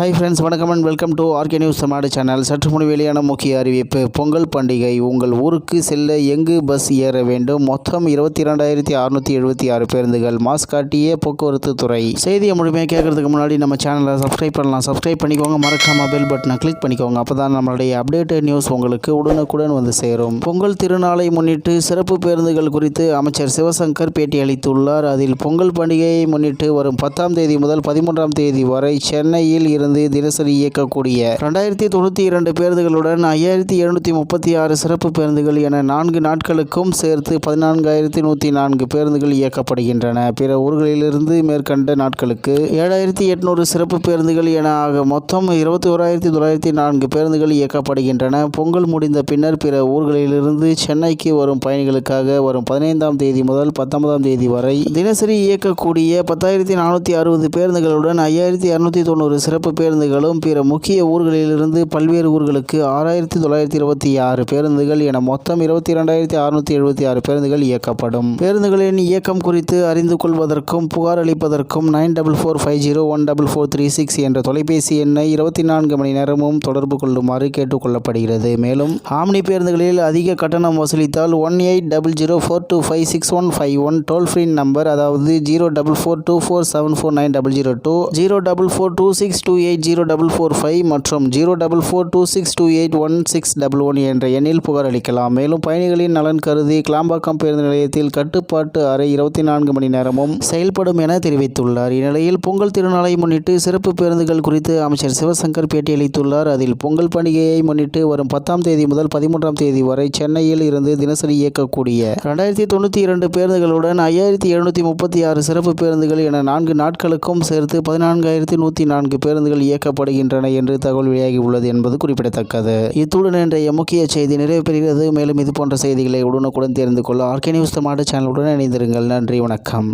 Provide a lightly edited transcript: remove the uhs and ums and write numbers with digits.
Hi friends, வணக்கம் and welcome to RK news Tamil Nadu channel. சற்று முன் வெளியான முக்கிய அறிவிப்பு. பொங்கல் பண்டிகை உங்கள் ஊருக்கு செல்ல எங்கு பஸ் ஏற வேண்டும்? மொத்தம் 22,676 பேருந்துகள். மாஸ்க் காட்டிய போக்குவரத்து துறை. செய்தியை முழுமையாக கேட்கறதுக்கு முன்னாடி நம்ம சேனலை சப்ஸ்கிரைப் பண்ணலாம். சப்ஸ்கிரைப் பண்ணிக்கோங்க. மறக்காம பெல் பட்டனை கிளிக் பண்ணிக்கோங்க. அப்போ தான் நம்மளுடைய அப்டேட்டட் நியூஸ் உங்களுக்கு உடனுக்குடன் வந்து சேரும். பொங்கல் திருநாளை முன்னிட்டு சிறப்பு பேருந்துகள் குறித்து அமைச்சர் சிவசங்கர் பேட்டி அளித்துள்ளார். அதில் பொங்கல் பண்டிகையை முன்னிட்டு வரும் 10ஆம் தேதி முதல் 13ஆம் தேதி வரை சென்னையில் இருந்து தினசரி இயக்கக்கூடிய 2092 பேருந்துகளுடன் 5736 சிறப்பு பேருந்துகள் என 4 நாட்களுக்கும் சேர்த்து 14,104 பேருந்துகள் இயக்கப்படுகின்றன. பிற ஊர்களிலிருந்து மேற்கண்ட நாட்களுக்கு 7,800 சிறப்பு பேருந்துகள் என ஆக மொத்தம் 21,904 பேருந்துகள் இயக்கப்படுகின்றன. பொங்கல் முடிந்த பின்னர் பிற ஊர்களிலிருந்து சென்னைக்கு வரும் பயணிகளுக்காக வரும் 15ஆம் தேதி முதல் 19ஆம் தேதி வரை தினசரி இயக்கக்கூடிய 10,460 பேருந்துகளுடன் 5,290 சிறப்பு பேருந்துகளும் பிற முக்கிய ஊர்களிலிருந்து பல்வேறு ஊர்களுக்கு 6,926 பேருந்துகள் என மொத்தம் 22,676 பேருந்துகள் இயக்கப்படும். பேருந்துகளின் இயக்கம் குறித்து அறிந்து கொள்வதற்கும் புகார் அளிப்பதற்கும் 9445014436 என்ற தொலைபேசி எண்ணை 24 மணி நேரமும் தொடர்பு கொள்ளுமாறு கேட்டுக்கொள்ளப்படுகிறது. மேலும் ஆம்னி பேருந்துகளில் அதிக கட்டணம் வசூலித்தால் 1800425615 டோல் ஃப்ரீ நம்பர், அதாவது 0442474900, 0442628045 மற்றும் 0442628111 என்ற எண்ணில் புகார் அளிக்கலாம். மேலும் பயணிகளின் நலன் கருதி கிளாம்பாக்கம் பேருந்து நிலையத்தில் கட்டுப்பாட்டு அறை 24 மணி நேரமும் செயல்படும் என தெரிவித்துள்ளார். இந்நிலையில் பொங்கல் திருநாளை முன்னிட்டு சிறப்பு பேருந்துகள் குறித்து அமைச்சர் சிவசங்கர் பேட்டியளித்துள்ளார். அதில் பொங்கல் பண்டிகையை முன்னிட்டு வரும் 10ஆம் தேதி முதல் 13ஆம் தேதி வரை சென்னையில் இருந்து தினசரி இயக்கக்கூடிய 2092 பேருந்துகளுடன் 5736 சிறப்பு பேருந்துகள் என 4 நாட்களுக்கும் சேர்த்து 14,104 பேருந்துகள் இயக்கப்படுகின்றன என்று தகவல் வெளியாகி உள்ளது என்பது குறிப்பிடத்தக்கது. இத்துடன் இன்றைய முக்கிய செய்தி நிறைவு பெறுகிறது. மேலும் இது போன்ற செய்திகளை உடனுக்குடன் தெரிந்து கொள்ள ஆர்கே நியூஸ் தமிழ்நாடு சேனலுடன் இணைந்திருங்கள். நன்றி, வணக்கம்.